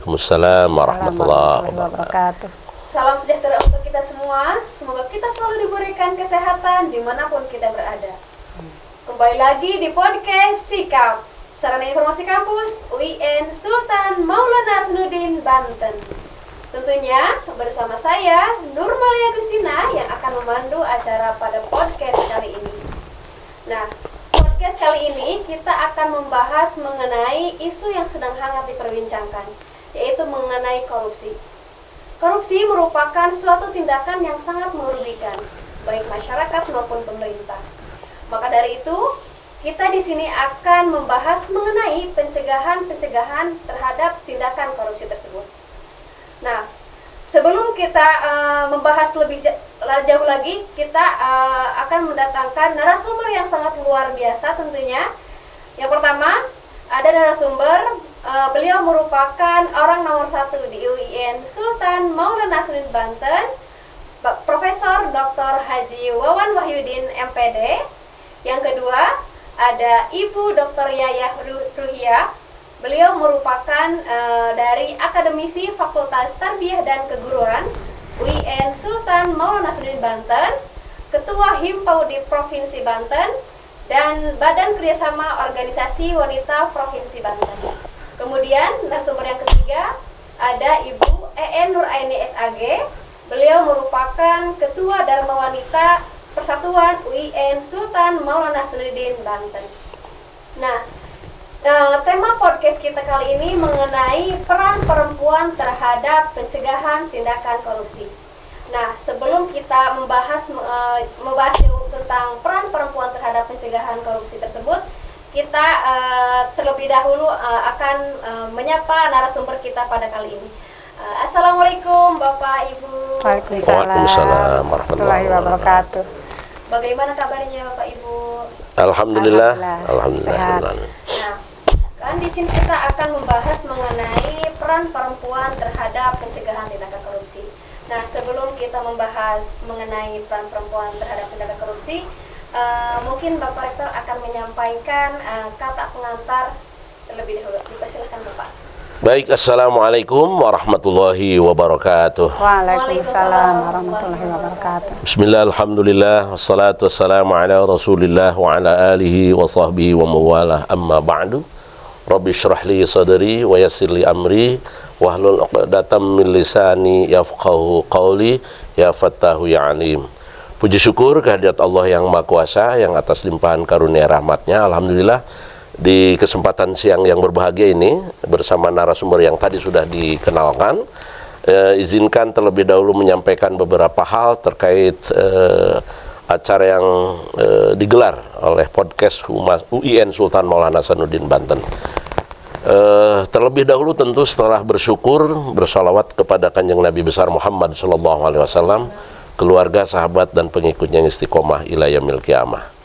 Waalaikumsalam warahmatullahi wabarakatuh. Salam sejahtera untuk kita semua. Semoga kita selalu diberikan kesehatan dimanapun kita berada. Kembali lagi di podcast Sikap, sarana informasi kampus UIN Sultan Maulana Hasanuddin Banten. Tentunya bersama saya Nurmalia Agustina yang akan memandu acara pada podcast kali ini. Nah, podcast kali ini kita akan membahas mengenai isu yang sedang hangat diperbincangkan, yaitu mengenai korupsi. Korupsi merupakan suatu tindakan yang sangat merugikan, baik masyarakat maupun pemerintah. Maka dari itu, kita di sini akan membahas mengenai pencegahan terhadap tindakan korupsi tersebut. Nah, sebelum kita membahas lebih jauh lagi, kita akan mendatangkan narasumber yang sangat luar biasa tentunya. Yang pertama, ada narasumber, beliau merupakan orang nomor 1 di UIN Sultan Maulana Hasanuddin Banten, Profesor Dr. Haji Wawan Wahyudin MPD. Yang kedua, ada Ibu Dr. Yayah Ruhiyah. Beliau merupakan dari akademisi Fakultas Tarbiyah dan Keguruan UIN Sultan Maulana Hasanuddin Banten, Ketua Himpaudi Provinsi Banten, dan Badan Kerjasama Organisasi Wanita Provinsi Banten. Kemudian narasumber yang ketiga ada Ibu EN Nuraini SAG. Beliau merupakan Ketua Dharma Wanita Persatuan UIN Sultan Maulana Hasanuddin Banten. Nah, tema podcast kita kali ini mengenai peran perempuan terhadap pencegahan tindakan korupsi. Nah, sebelum kita membahas tentang peran perempuan terhadap pencegahan korupsi tersebut, kita terlebih dahulu akan menyapa narasumber kita pada kali ini. Assalamualaikum Bapak Ibu. Waalaikumsalam warahmatullahi wabarakatuh. Bagaimana kabarnya Bapak Ibu? Alhamdulillah. Nah, kan di sini kita akan membahas mengenai peran perempuan terhadap pencegahan tindakan korupsi. Nah, sebelum kita membahas mengenai peran perempuan terhadap tindakan korupsi, mungkin Bapak Rektor akan menyampaikan kata pengantar terlebih dahulu. Dipersilakan Bapak. Baik, assalamualaikum warahmatullahi wabarakatuh. Waalaikumsalam warahmatullahi wabarakatuh. Bismillah, alhamdulillah, wassalatu wassalamu ala rasulillah wa ala alihi wa sahbihi wa mawalah, amma ba'du. Rabbi syrah li sadri wa yassir li amri wahlul 'uqdatam min lisani yafqahu qawli ya fattahu ya alim. Puji syukur kehadirat Allah yang Maha Kuasa yang atas limpahan karunia rahmatnya. Alhamdulillah, di kesempatan siang yang berbahagia ini bersama narasumber yang tadi sudah dikenalkan, izinkan terlebih dahulu menyampaikan beberapa hal terkait acara yang digelar oleh podcast UIN Sultan Maulana Hasanuddin Banten. Terlebih dahulu tentu setelah bersyukur, bersalawat kepada Kanjeng Nabi besar Muhammad SAW, keluarga, sahabat, dan pengikutnya yang istiqomah ila yaumil qiyamah.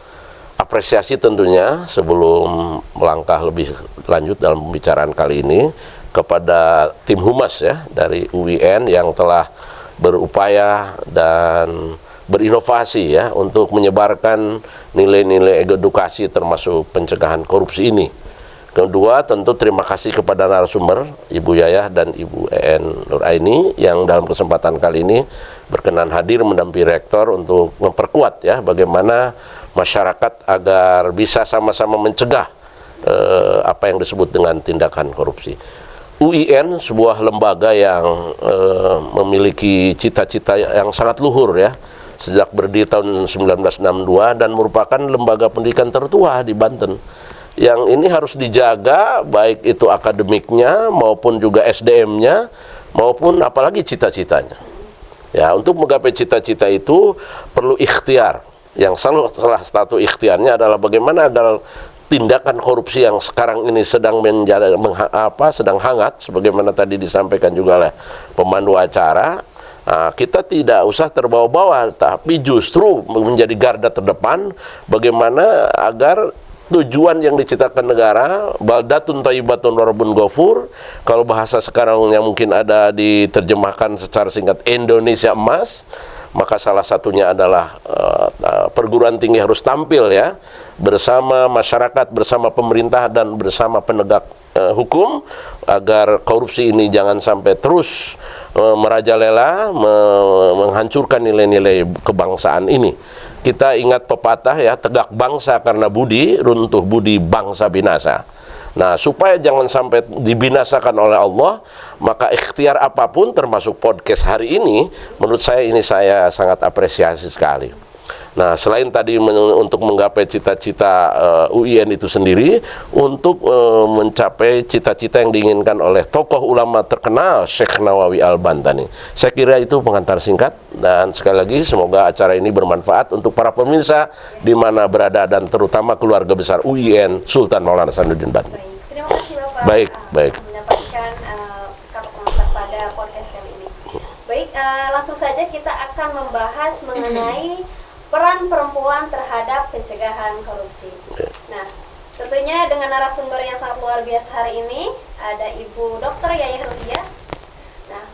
Apresiasi tentunya sebelum melangkah lebih lanjut dalam pembicaraan kali ini kepada tim humas ya dari UIN yang telah berupaya dan berinovasi ya untuk menyebarkan nilai-nilai edukasi termasuk pencegahan korupsi ini. Kedua, tentu terima kasih kepada narasumber Ibu Yayah dan Ibu EN Nuraini yang dalam kesempatan kali ini berkenan hadir mendampingi rektor untuk memperkuat ya bagaimana masyarakat agar bisa sama-sama mencegah apa yang disebut dengan tindakan korupsi. UIN sebuah lembaga yang memiliki cita-cita yang sangat luhur ya, sejak berdiri tahun 1962 dan merupakan lembaga pendidikan tertua di Banten. Yang ini harus dijaga baik itu akademiknya maupun juga SDM-nya maupun apalagi cita-citanya. Ya, untuk menggapai cita-cita itu perlu ikhtiar. Yang salah satu ikhtiarnya adalah bagaimana agar tindakan korupsi yang sekarang ini sedang sedang hangat, sebagaimana tadi disampaikan juga oleh pemandu acara, kita tidak usah terbawa-bawa, tapi justru menjadi garda terdepan bagaimana agar tujuan yang diciptakan negara, baldatun thayyibatun wa rabbun ghafur, kalau bahasa sekarang yang mungkin ada diterjemahkan secara singkat Indonesia emas, maka salah satunya adalah perguruan tinggi harus tampil ya bersama masyarakat, bersama pemerintah dan bersama penegak hukum agar korupsi ini jangan sampai terus merajalela, menghancurkan nilai-nilai kebangsaan ini. Kita ingat pepatah ya, tegak bangsa karena budi, runtuh budi bangsa binasa. Nah, supaya jangan sampai dibinasakan oleh Allah, maka ikhtiar apapun termasuk podcast hari ini, menurut saya ini saya sangat apresiasi sekali. Nah, selain tadi untuk menggapai cita-cita UIN itu sendiri, untuk mencapai cita-cita yang diinginkan oleh tokoh ulama terkenal Syekh Nawawi Al-Bantani. Saya kira itu pengantar singkat, dan sekali lagi semoga acara ini bermanfaat untuk para pemirsa di mana berada dan terutama keluarga besar UIN Sultan Maulana Hasanuddin Banten. Terima kasih Bapak. Baik. Menyampaikan kata pengantar pada podcast kali ini. Baik, langsung saja kita akan membahas mengenai peran perempuan terhadap pencegahan korupsi. Nah, tentunya dengan narasumber yang sangat luar biasa hari ini ada Ibu Dr. Yayah Ruhiyah. Nah,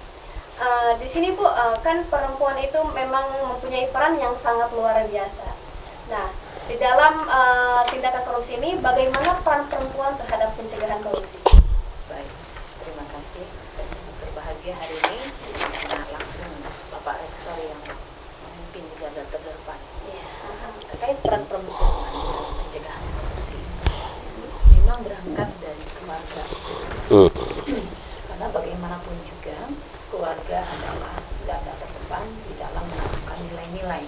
di sini Bu, kan perempuan itu memang mempunyai peran yang sangat luar biasa. Nah, di dalam tindakan korupsi ini, bagaimana peran perempuan terhadap pencegahan korupsi? Baik, terima kasih. Saya sangat berbahagia hari ini bisa langsung Bapak Rektor yang memimpin di garda terdepan terkait peran perempuan dalam pencegahan korupsi. Memang berangkat dari keluarga, karena bagaimanapun juga keluarga adalah garda terdepan di dalam melakukan nilai-nilai.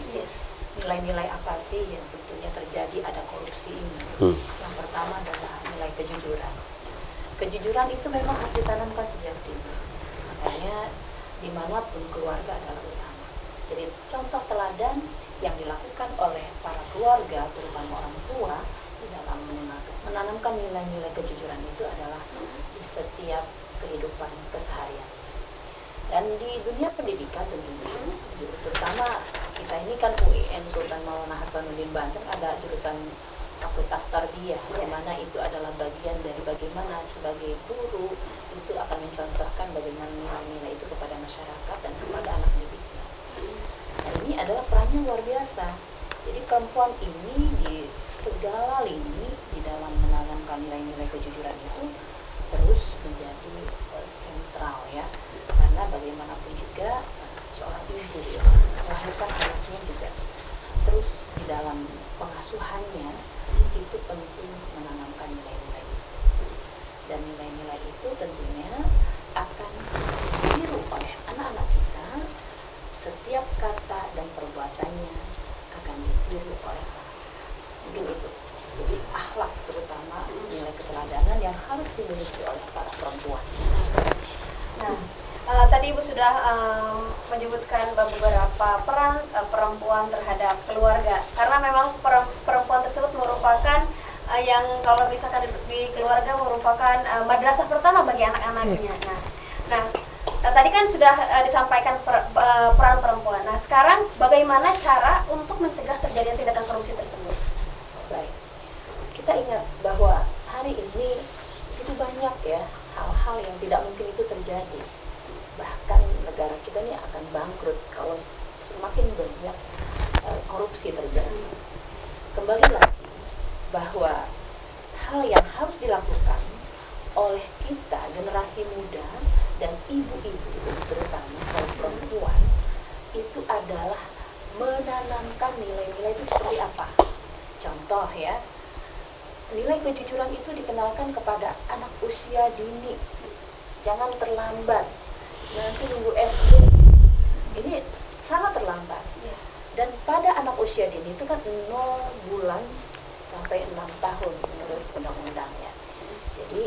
Nilai-nilai apa sih yang sebetulnya terjadi ada korupsi ini? Yang pertama adalah nilai kejujuran. Kejujuran itu memang harus ditanamkan sejak dini. Makanya dimanapun keluarga adalah utama. Jadi contoh teladan yang dilakukan oleh para keluarga, terutama orang tua, di dalam menanamkan nilai-nilai kejujuran itu adalah di setiap kehidupan keseharian. Dan di dunia pendidikan tentunya, terutama kita ini kan UIN Sultan Maulana Hasanuddin Banten ada jurusan Fakultas Tarbiyah, di mana itu adalah bagian dari bagaimana sebagai guru itu akan mencontohkan bagaimana nilai-nilai itu kepada masyarakat dan kepada anak didiknya. Nah, ini adalah perannya luar biasa. Jadi perempuan ini di segala lini di dalam menanamkan nilai-nilai kejujuran itu terus menjadi sentral ya, karena bagaimanapun juga seorang ibu ya, melahirkan anaknya juga terus di dalam pengasuhannya itu penting menanamkan nilai-nilai itu, dan nilai-nilai itu tentunya akan ditiru oleh anak-anak kita. Setiap kata dan perbuatannya akan ditiru oleh anak. Mungkin itu. Jadi akhlak terutama nilai keteladanan yang harus dimiliki oleh para perempuan. Nah, tadi Ibu sudah menyebutkan beberapa peran perempuan terhadap keluarga. Karena memang perempuan tersebut merupakan yang kalau misalkan di keluarga merupakan madrasah pertama bagi anak-anaknya. Nah, tadi kan sudah disampaikan peran perempuan. Nah, sekarang bagaimana cara untuk mencegah terjadinya tindakan korupsi tersebut? Baik, kita ingat bahwa hari ini begitu banyak ya hal-hal yang tidak mungkin itu terjadi. Bahkan negara kita ini akan bangkrut kalau semakin banyak korupsi terjadi. Kembali lagi bahwa hal yang harus dilakukan oleh kita generasi muda dan ibu-ibu terutama kaum perempuan itu adalah menanamkan nilai-nilai itu seperti apa. Contoh ya, nilai kejujuran itu dikenalkan kepada anak usia dini. Jangan terlambat, nanti nunggu SD. Ini sangat terlambat. Dan pada anak usia dini itu kan 0 bulan sampai 6 tahun menurut undang-undangnya. Jadi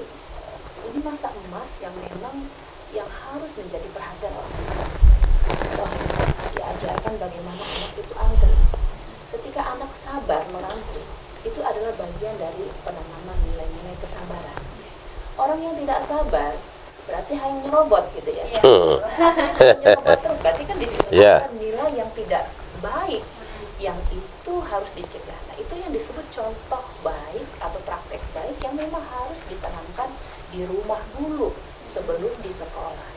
ini masa emas yang memang yang harus menjadi perhatian orang tua. Diajarkan bagaimana anak itu antri. Ketika anak sabar menanti, itu adalah bagian dari penanaman nilai-nilai kesabaran. Orang yang tidak sabar berarti hanya nyerobot gitu ya. Nyerobot terus berarti kan di sini ada nilai yang tidak baik yang itu harus dicegah. Nah, itu yang disebut contoh baik atau praktek baik yang memang harus ditanamkan di rumah dulu sebelum di sekolah.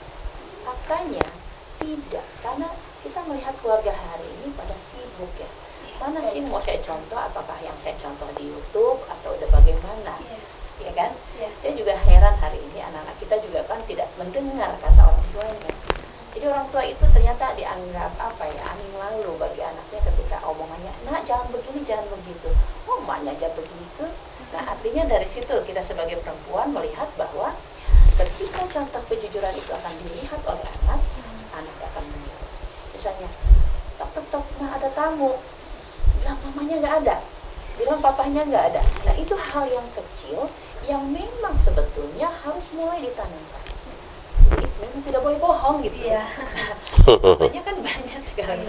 Faktanya tidak, karena kita melihat keluarga hari ini pada sibuk ya. Mana sih mau saya contoh, apakah yang saya contoh di YouTube atau udah bagaimana? Ya kan? Saya juga heran kita juga kan tidak mendengar kata orang tuanya. Jadi orang tua itu ternyata dianggap angin lalu bagi anaknya ketika omongannya, nak jangan begini, jangan begitu. Oh, maknya aja begitu. Nah, artinya dari situ kita sebagai perempuan melihat bahwa ketika contoh kejujuran itu akan dilihat oleh anak, anak akan meniru. Misalnya, tok, nah ada tamu, bilang mamanya nggak ada, bilang papahnya nggak ada. Nah, itu hal yang kecil yang memang sebetulnya harus mulai ditanamkan. Jadi memang tidak boleh bohong gitu. Iya. Makanya kan banyak sekarang.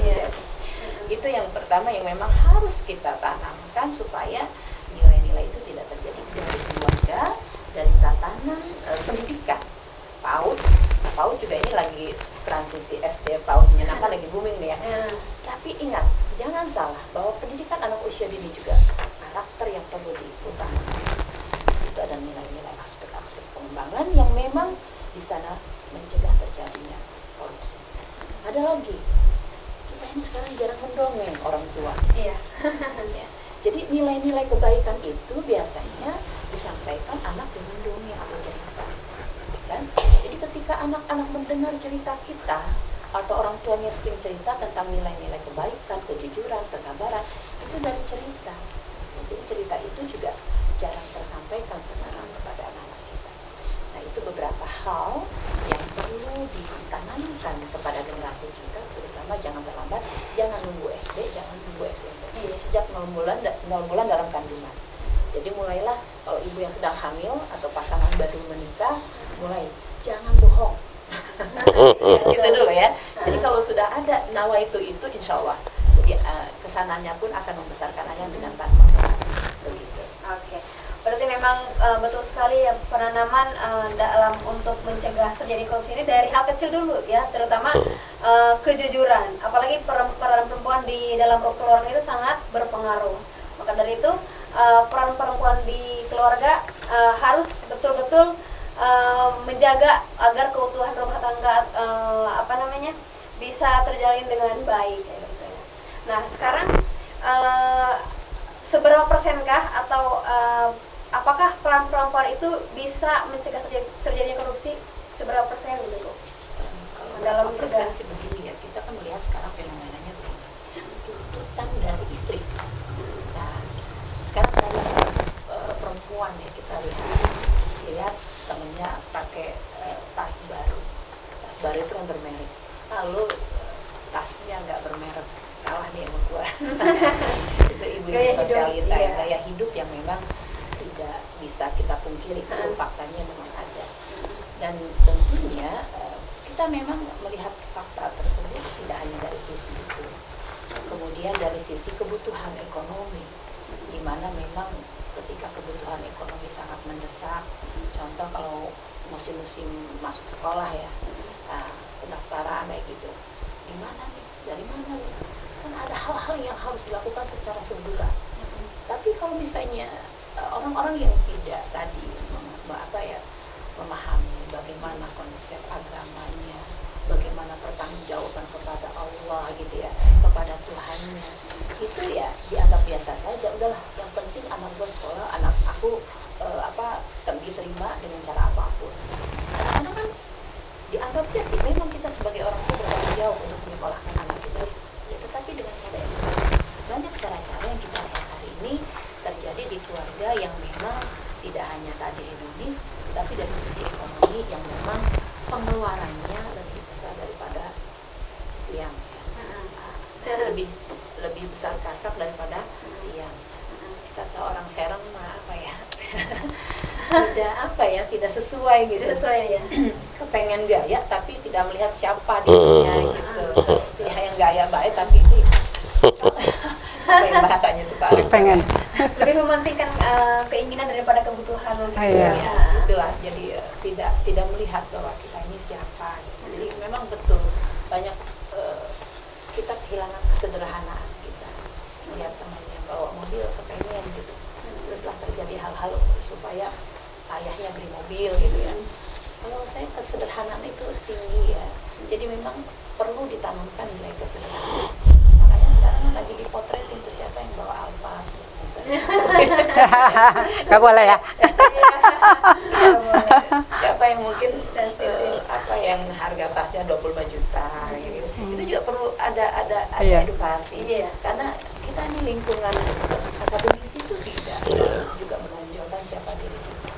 Itu yang pertama yang memang harus kita tanamkan supaya nilai-nilai itu tidak terjadi dari keluarga, dari tatanan pendidikan. PAUD juga ini lagi transisi SD, PAUD menyenangkan, lagi booming nih ya. Tapi ingat, jangan salah bahwa pendidikan anak usia dini juga karakter yang perlu diutamakan. Di situ ada nilai-nilai aspek-aspek pengembangan yang memang di sana mencegah terjadinya korupsi. Ada lagi, kita ini sekarang jarang mendongeng orang tua. Iya. Ya. Jadi nilai-nilai kebaikan itu biasanya disampaikan anak dengan dongeng atau cerita. Kan? Jadi ketika anak-anak mendengar cerita kita atau orang tuanya sering cerita tentang nilai-nilai kebaikan, kejujuran, kesabaran, itu dari cerita. Jadi cerita itu juga jarang tersampaikan sekarang kepada anak-anak kita. Nah, itu beberapa hal yang perlu ditanamkan kepada generasi kita, terutama jangan terlambat, jangan nunggu SD, jangan nunggu SMP. Sejak 0 bulan dalam kandungan. Jadi mulailah kalau ibu yang sedang hamil atau pasangan baru menikah, mulai jangan bohong. Gitu dulu ya. Jadi kalau sudah ada nawa itu insya Allah, jadi kesananya pun akan membesarkan ayam dengan tanpa begitu. Oke. Berarti memang betul sekali ya penanaman dalam untuk mencegah terjadi korupsi ini dari hal kecil dulu ya, terutama kejujuran. Apalagi peran perempuan di dalam keluarga itu sangat berpengaruh. Maka dari itu peran perempuan di keluarga harus betul-betul menjaga agar keutuhan rumah tangga bisa terjalin dengan baik. Gitu ya. Nah, sekarang seberapa persenkah atau apakah peran perempuan itu bisa mencegah terjadinya korupsi? Seberapa persen gitu? Kalau dalam mencegah sih begini ya, kita kan melihat sekarang fenomenanya tuntutan dari istri. Nah, sekarang banyak perempuan ya, kita lihat temennya pakai tas baru itu kan bermerek, lalu tasnya nggak bermerek, kalah nih sama gua. Itu ibu-ibu sosialita, gaya hidup yang memang tidak bisa kita pungkiri, itu faktanya memang ada. Dan tentunya kita memang melihat fakta tersebut tidak hanya dari sisi itu, kemudian dari sisi kebutuhan ekonomi, di mana memang ketika kebutuhan ekonomi sangat mendesak, contoh kalau musim-musim masuk sekolah ya, pendaftaran kayak gitu, di mana nih, dari mana nih, kan ada hal-hal yang harus dilakukan secara segera. Tapi kalau misalnya orang-orang yang tidak tadi memahami bagaimana konsep agamanya, bagaimana pertanggungjawaban kepada Allah gitu ya, kepada Tuhannya, itu ya dianggap biasa saja. Udahlah, yang penting anak gue sekolah, anak aku diterima dengan cara apapun. Karena kan dianggapnya sih memang kita sebagai orang tua bertanggung jawab untuk menyekolahkan anak kita ya, tetapi dengan cara yang banyak cara-cara yang kita lihat hari ini terjadi di keluarga yang memang tidak hanya tadi hedonis, tapi dari sisi ekonomi yang memang pengeluarannya lebih besar daripada tiang ya. lebih besar kasak daripada tiang. Kata orang Serang mah tidak sesuai gitu. Ya. Kepengen gaya tapi tidak melihat siapa dirinya gitu. Ya, yang gaya baik tapi itu bahasanya itu Pak. Pengen. Lebih mementingkan keinginan daripada kebutuhan. Iya. Ya. Itulah, jadi tidak melihat bahwa kita ini siapa. Jadi memang betul banyak kita kehilangan kesederhanaan kita. Lihat temannya bawa mobil kepengen gitu. Teruslah terjadi hal-hal supaya ayahnya beli mobil gitu ya. Kalau saya kesederhanaan itu tinggi ya. Jadi memang perlu ditanamkan nilai kesederhanaan. Makanya sekarang lagi dipotretin tuh siapa yang bawa Alphard misalnya. Gak boleh ya. Siapa yang mungkin apa yang harga tasnya 25 juta gitu. Itu juga perlu ada Iya. edukasi. Iya. Karena kita ini lingkungan akademis itu tidak juga menonjolkan siapa diri kita.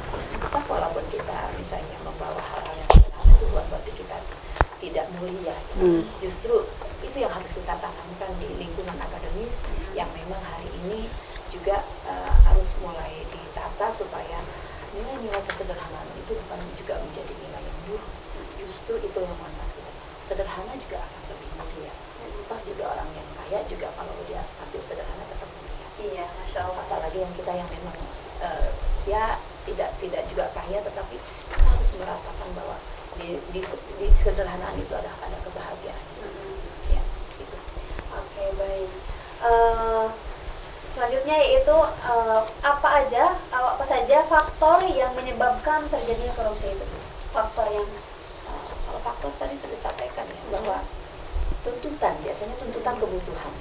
Kita walaupun kita misalnya membawa hal-hal yang sederhana itu bukan berarti kita tidak mulia. Justru itu yang harus kita tanamkan di lingkungan akademis yang memang hari ini juga harus mulai ditata supaya nilai-nilai kesederhanaan itu bukan juga menjadi nilai yang buruk. Justru itu yang manfaat kita. Sederhana juga akan lebih mulia. Entah juga orang yang kaya juga kalau dia tampil sederhana tetap mulia. Iya, Masya Allah. Apalagi yang kita yang memang ya tidak juga kaya, tetapi kita harus merasakan bahwa di kesederhanaan itu ada kebahagiaan. Ya, gitu. Oke, baik. Selanjutnya yaitu apa saja faktor yang menyebabkan terjadinya korupsi itu? Faktor yang Kalau faktor tadi sudah disampaikan ya, bahwa biasanya tuntutan kebutuhan.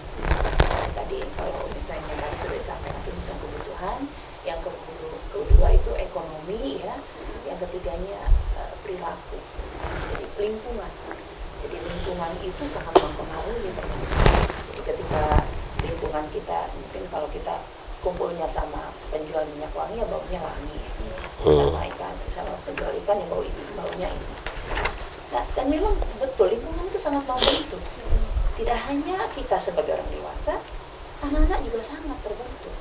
Tadi kalau misalnya tadi sudah disampaikan tuntutan kebutuhan, yang kedua itu ekonomi ya, yang ketiganya perilaku. Jadi lingkungan. Jadi lingkungan itu sangat mempengaruhi. Jadi ketika lingkungan kita, mungkin kalau kita kumpulnya sama penjual minyak wangi ya baunya wangi, sama penjual ikan ya baunya ini. Nah, dan memang betul lingkungan itu sangat membentuk. Tidak hanya kita sebagai orang dewasa, anak-anak juga sangat terbentuk.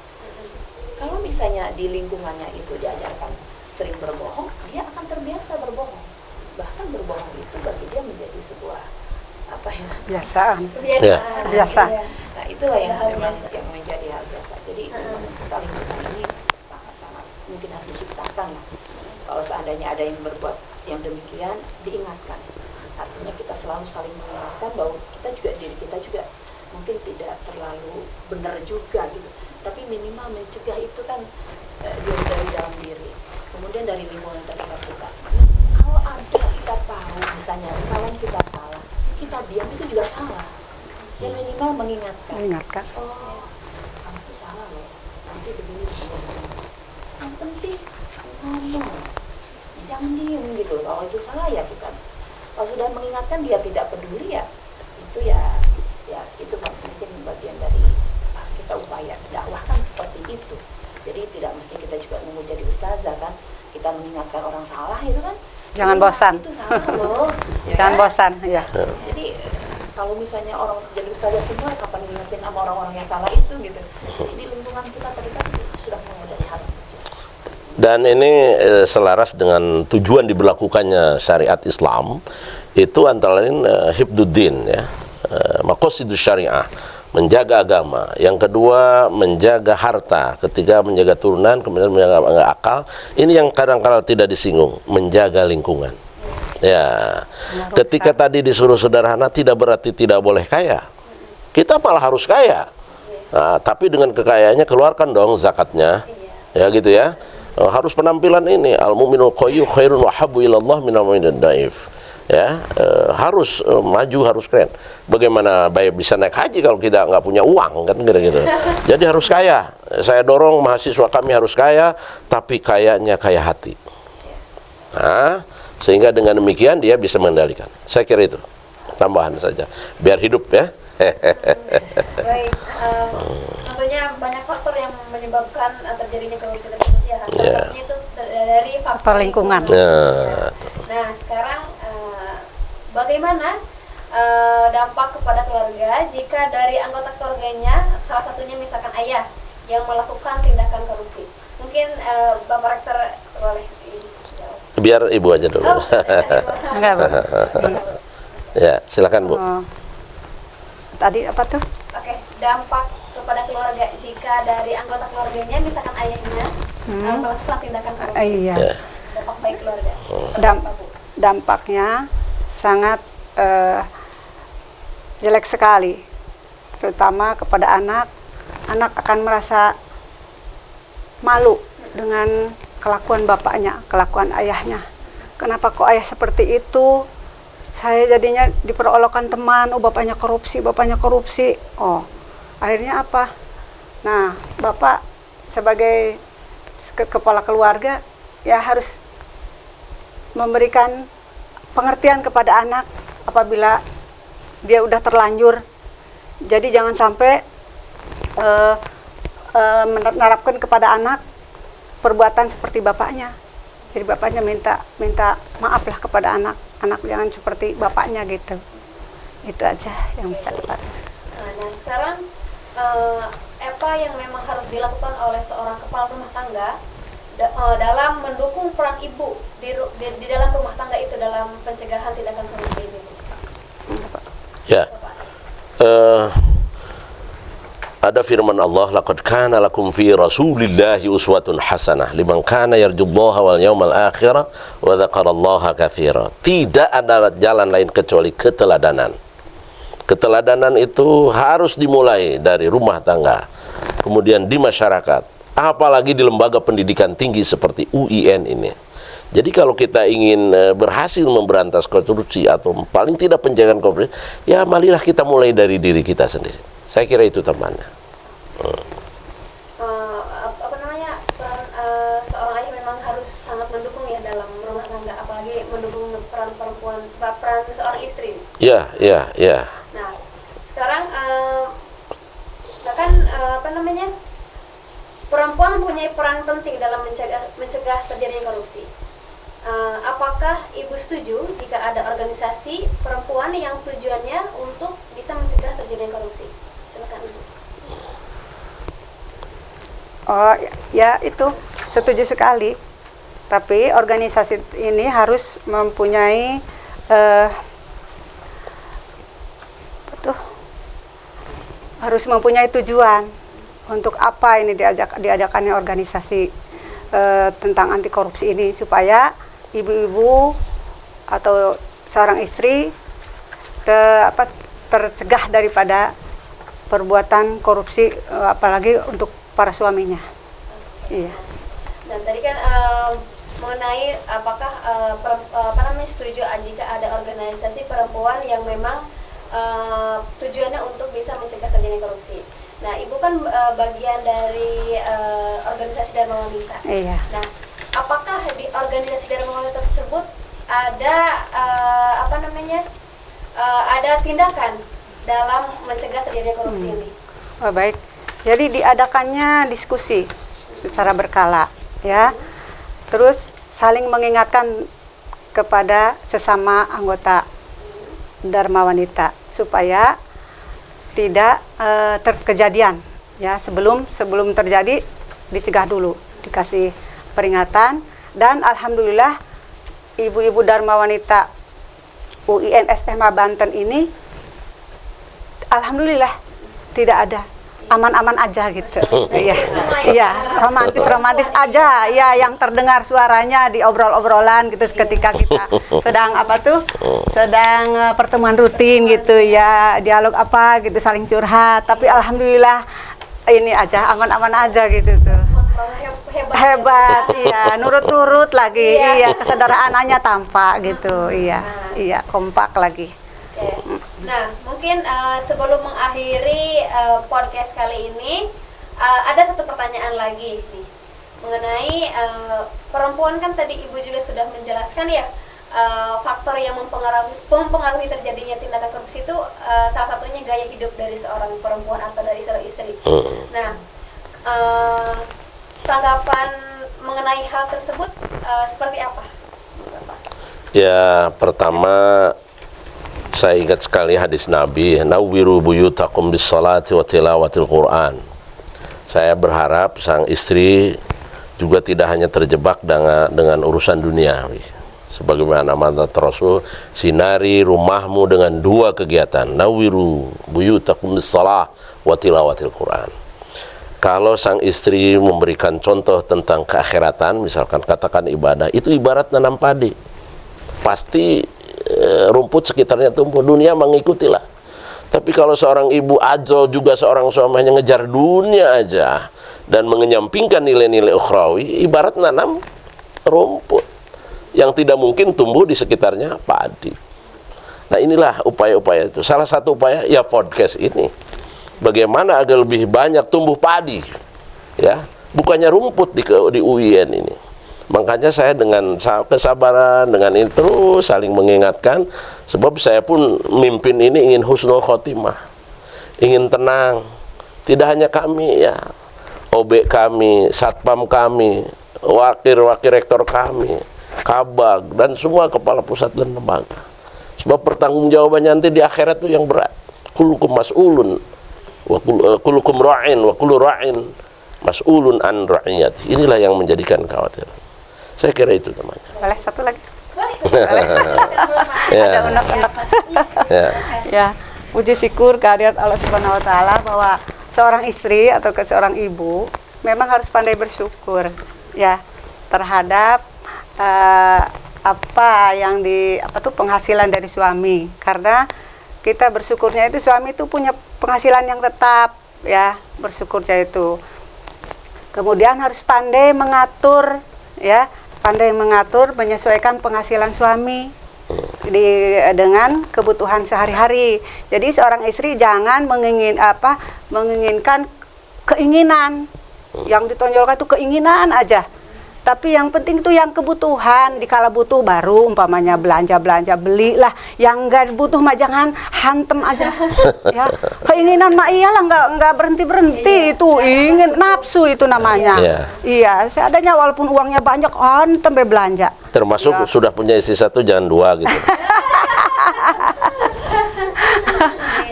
Kalau misalnya di lingkungannya itu diajarkan sering berbohong, dia akan terbiasa berbohong. Bahkan berbohong itu bagi dia menjadi sebuah Biasaan. Ya. Biasa. Nah, itulah yang memang yang menjadi hal biasa. Jadi memang kita lingkungan ini sangat-sangat mungkin harus diciptakan lah. Kalau seandainya ada yang berbuat yang demikian, diingatkan. Artinya kita selalu saling mengingatkan bahwa diri kita juga mungkin tidak terlalu benar juga gitu. Tapi minimal mencegah itu kan dari dalam diri. Kemudian dari lingkungan terdekat kita. Kalau ada kita tahu misalnya kawan kita salah, kita diam itu juga salah. Yang minimal mengingatkan. Oh, kamu tuh salah loh. Nanti begini. Yang penting ngomong. Jangan diem gitu. Kalau itu salah ya kita. Kalau sudah mengingatkan dia tidak peduli ya itu itu kan mungkin bagian dari kita upaya dakwah kan seperti itu. Jadi tidak mesti kita juga nunggu jadi ustazah kan. Kita mengingatkan orang salah itu kan. Jangan bosan. Itu salah loh. Ya Jangan kan? bosan, ya. Jadi kalau misalnya orang jadi ustazah semua kapan ngingetin sama orang-orang yang salah itu gitu. Jadi lingkungan kita terdekat sudah mulai dari hal itu. Dan ini selaras dengan tujuan diberlakukannya syariat Islam itu antara lain hifduddin ya, maqasidus syariah, menjaga agama. Yang kedua menjaga harta, ketiga menjaga turunan, kemudian menjaga akal. Ini yang kadang-kadang tidak disinggung, menjaga lingkungan. Ya, ketika tadi disuruh sederhana tidak berarti tidak boleh kaya. Kita malah harus kaya. Nah, tapi dengan kekayaannya keluarkan dong zakatnya. Ya gitu ya. Harus penampilan ini al-mu'minul qayyu khairun wa habbu ilallah minal mu'minid dhaif. Ya, harus maju, harus keren. Bagaimana baik bisa naik haji kalau kita nggak punya uang kan gitu. Jadi harus kaya. Saya dorong mahasiswa kami harus kaya, tapi kayanya kaya hati. Nah, sehingga dengan demikian dia bisa mengendalikan. Saya kira itu tambahan saja, biar hidup ya. baik. Tentunya banyak faktor yang menyebabkan terjadinya korupsi tersebut ya. Salah satunya itu dari faktor lingkungan. Nah, sekarang bagaimana dampak kepada keluarga jika dari anggota keluarganya salah satunya misalkan ayah yang melakukan tindakan korupsi? Mungkin Bapak Rektor boleh jawab. Biar Ibu aja dulu. Enggak, Bu. Ya, silakan Bu. Tadi apa tuh? Oke, dampak kepada keluarga jika dari anggota keluarganya misalkan ayahnya melakukan tindakan korupsi. Iya. Dampak baik keluarga. Dampaknya sangat jelek sekali, terutama kepada anak. Anak akan merasa malu dengan kelakuan bapaknya, kelakuan ayahnya. Kenapa kok ayah seperti itu? Saya jadinya diperolokkan teman, oh bapaknya korupsi. Oh, akhirnya apa? Nah, bapak sebagai kepala keluarga ya harus memberikan pengertian kepada anak apabila dia udah terlanjur. Jadi jangan sampai menerapkan kepada anak perbuatan seperti bapaknya. Jadi bapaknya minta maaf lah kepada anak jangan seperti bapaknya gitu. Itu aja yang bisa dibantu. Nah sekarang apa yang memang harus dilakukan oleh seorang kepala rumah tangga dalam mendukung peran ibu di dalam rumah tangga itu dalam pencegahan tindakan korupsi ini? Ya. Ada firman Allah, laqad kana lakum fi rasulillahi uswatun hasanah liman kana yarjullaha wal yawmal akhir wa dzakarallaha katsira. Tidak ada jalan lain kecuali keteladanan. Keteladanan itu harus dimulai dari rumah tangga, kemudian di masyarakat, apalagi di lembaga pendidikan tinggi seperti UIN ini. Jadi kalau kita ingin berhasil memberantas korupsi atau paling tidak pencegahan korupsi, ya marilah kita mulai dari diri kita sendiri. Saya kira itu temannya. Seorang ayah memang harus sangat mendukung ya dalam rumah tangga, apalagi mendukung peran perempuan, peran seorang istri. Ya. Nah, sekarang perempuan mempunyai peran penting dalam mencegah terjadinya korupsi. Apakah Ibu setuju jika ada organisasi perempuan yang tujuannya untuk bisa mencegah terjadinya korupsi? Silakan Ibu. Oh ya, itu setuju sekali. Tapi organisasi ini harus mempunyai harus mempunyai tujuan untuk apa ini diadakannya organisasi tentang anti korupsi ini, supaya ibu-ibu atau seorang istri tercegah daripada perbuatan korupsi, apalagi untuk para suaminya. Iya. Dan tadi kan mengenai apakah setuju jika ada organisasi perempuan yang memang tujuannya untuk bisa mencegah terjadinya korupsi. Nah, Ibu kan bagian dari organisasi Dharma Wanita. Iya. Nah, apakah di organisasi Dharma Wanita tersebut ada ada tindakan dalam mencegah terjadinya korupsi ini? Oh, baik. Jadi diadakannya diskusi secara berkala, ya. Terus saling mengingatkan kepada sesama anggota Dharma Wanita supaya tidak terkejadian, ya. Sebelum terjadi dicegah dulu, dikasih peringatan. Dan alhamdulillah ibu-ibu Dharma Wanita UIN SMA Banten ini alhamdulillah tidak ada, aman-aman aja gitu. Iya, romantis aja, ya, yang terdengar suaranya di obrol-obrolan gitu ketika kita sedang sedang pertemuan rutin gitu ya, dialog gitu, saling curhat. Tapi alhamdulillah ini aja, aman-aman aja gitu tuh. Hebat, iya, nurut-nurut lagi, iya, kesederhanaannya tampak gitu, iya, kompak lagi. Oke. Nah, mungkin sebelum mengakhiri podcast kali ini, ada satu pertanyaan lagi nih mengenai perempuan. Kan tadi Ibu juga sudah menjelaskan ya, faktor yang mempengaruhi terjadinya tindakan korupsi itu salah satunya gaya hidup dari seorang perempuan atau dari seorang istri. Nah, tanggapan mengenai hal tersebut seperti apa, Bapak? Ya, pertama saya ingat sekali hadis Nabi, nawwiru buyutakum bis salati wa tilawatil Quran. Saya berharap sang istri juga tidak hanya terjebak dengan urusan duniawi. Sebagaimana amanat Rasul, sinari rumahmu dengan dua kegiatan, nawwiru buyutakum bis salah wa tilawatil Quran. Kalau sang istri memberikan contoh tentang keakhiratan, misalkan katakan ibadah, itu ibarat nanam padi. Pasti rumput sekitarnya tumbuh, dunia mengikutilah. Tapi kalau seorang ibu ajol juga seorang suami hanya ngejar dunia aja dan mengenyampingkan nilai-nilai ukhrawi, ibarat nanam rumput yang tidak mungkin tumbuh di sekitarnya padi. Nah, inilah upaya-upaya itu. Salah satu upaya ya podcast ini. Bagaimana agar lebih banyak tumbuh padi, ya, bukannya rumput di UIN ini. Makanya saya dengan kesabaran, dengan itu terus saling mengingatkan, sebab saya pun mimpin ini ingin husnul khotimah, ingin tenang. Tidak hanya kami ya, OB kami, satpam kami, wakil rektor kami, kabag, dan semua kepala pusat dan lembaga. Sebab pertanggungjawabannya nanti di akhirat itu yang berat. Kullukum mas'ulun wa kullukum ra'in wa kullu ra'in mas'ulun an ra'iyati. Inilah yang menjadikan khawatir. Saya kira itu namanya. Boleh satu lagi? Ya. Ada unek-unek. Ya. Ya, puji syukur kehadirat Allah Subhanahu wa taala bahwa seorang istri atau seorang ibu memang harus pandai bersyukur ya terhadap penghasilan dari suami, karena kita bersyukurnya itu suami itu punya penghasilan yang tetap ya, bersyukurnya itu. Kemudian harus pandai mengatur ya, menyesuaikan penghasilan suami dengan kebutuhan sehari-hari. Jadi seorang istri jangan menginginkan keinginan. Yang ditonjolkan itu keinginan aja. Tapi yang penting itu yang kebutuhan. Dikala butuh baru umpamanya belanja belilah. Yang enggak butuh mah jangan hantem aja. Ya, keinginan mah iyalah enggak berhenti itu ingin nafsu itu namanya. Iya, seadanya walaupun uangnya banyak hantem belanja. Termasuk sudah punya istri satu jangan dua gitu.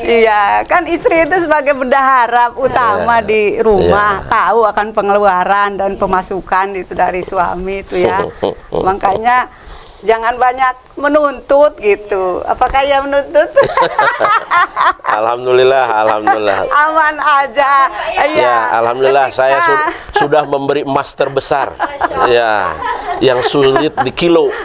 Iya, kan istri itu sebagai bendahara utama di rumah, tahu akan pengeluaran dan pemasukan itu dari suami itu ya. Makanya jangan banyak menuntut gitu. Apakah ia menuntut? Alhamdulillah. Aman aja. Ya, alhamdulillah saya sudah memberi emas terbesar. Ya, yang sulit di kilo.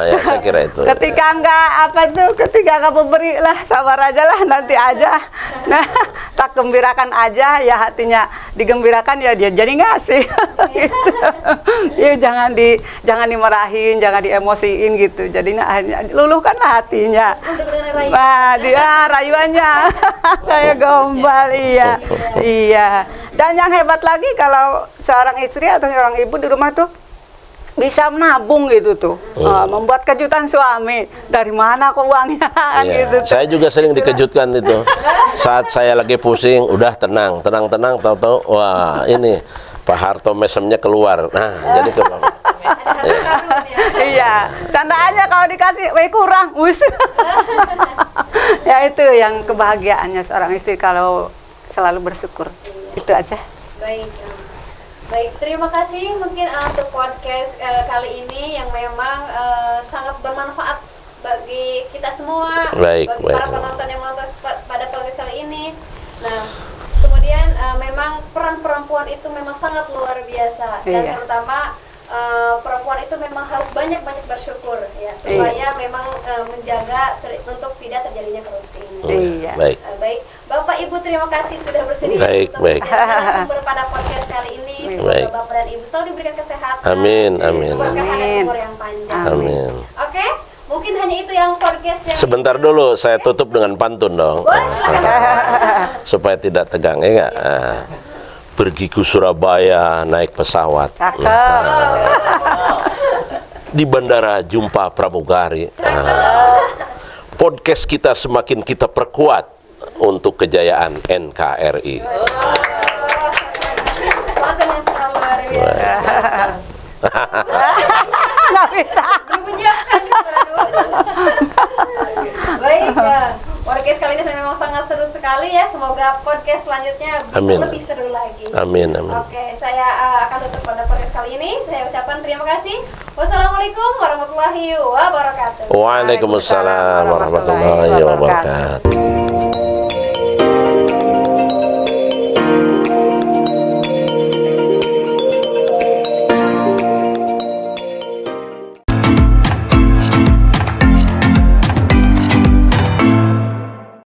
Ya, saya kira itu. Ketika enggak memberi lah, sabar aja lah, nanti aja. Nah, tak gembirakan aja ya, hatinya digembirakan ya dia jadi ngasih. Gitu. Ya, jangan dimarahin, jangan diemosiin gitu. Jadinya akhirnya luluhkanlah hatinya. Wah, dia rayuannya kayak gombal, iya. Dan yang hebat lagi kalau seorang istri atau seorang ibu di rumah tuh bisa menabung gitu tuh, membuat kejutan suami. Dari mana kok uangnya? Gitu. Saya juga sering dikejutkan itu. Saat saya lagi pusing, udah tenang, tahu-tahu, wah ini Pak Harto mesemnya keluar. Nah, jadi ke Iya, candaannya kalau dikasih, kurang, ya itu yang kebahagiaannya seorang istri kalau selalu bersyukur. Itu aja. Baik, terima kasih mungkin untuk podcast kali ini yang memang sangat bermanfaat bagi kita semua, bagi para penonton yang menonton pada podcast kali ini. Nah, kemudian memang peran perempuan itu memang sangat luar biasa, dan terutama perempuan itu memang harus banyak bersyukur ya, supaya memang menjaga untuk tidak terjadinya korupsi ini. Baik, Bapak Ibu terima kasih sudah bersedia untuk menjadi narasumber pada podcast kali ini. Semoga Bapak dan Ibu selalu diberikan kesehatan, amin, keberkahan dan umur yang panjang. Amin. Oke, mungkin hanya itu yang podcast yang sebentar dulu, saya tutup dengan pantun dong. Boleh, silakan. Supaya tidak tegang, ya nggak? Pergi ke Surabaya naik pesawat. Di bandara jumpa pramugari. Podcast kita semakin kita perkuat untuk kejayaan NKRI. Mantan yang sangat luar biasa. Nggak bisa. Menyiapkan. Baik, podcast kali ini memang sangat seru sekali ya. Semoga podcast selanjutnya bisa lebih seru lagi. Amin. Oke, saya akan tutup pada podcast kali ini. Saya ucapkan terima kasih. Wassalamualaikum warahmatullahi wabarakatuh. Waalaikumsalam warahmatullahi wabarakatuh.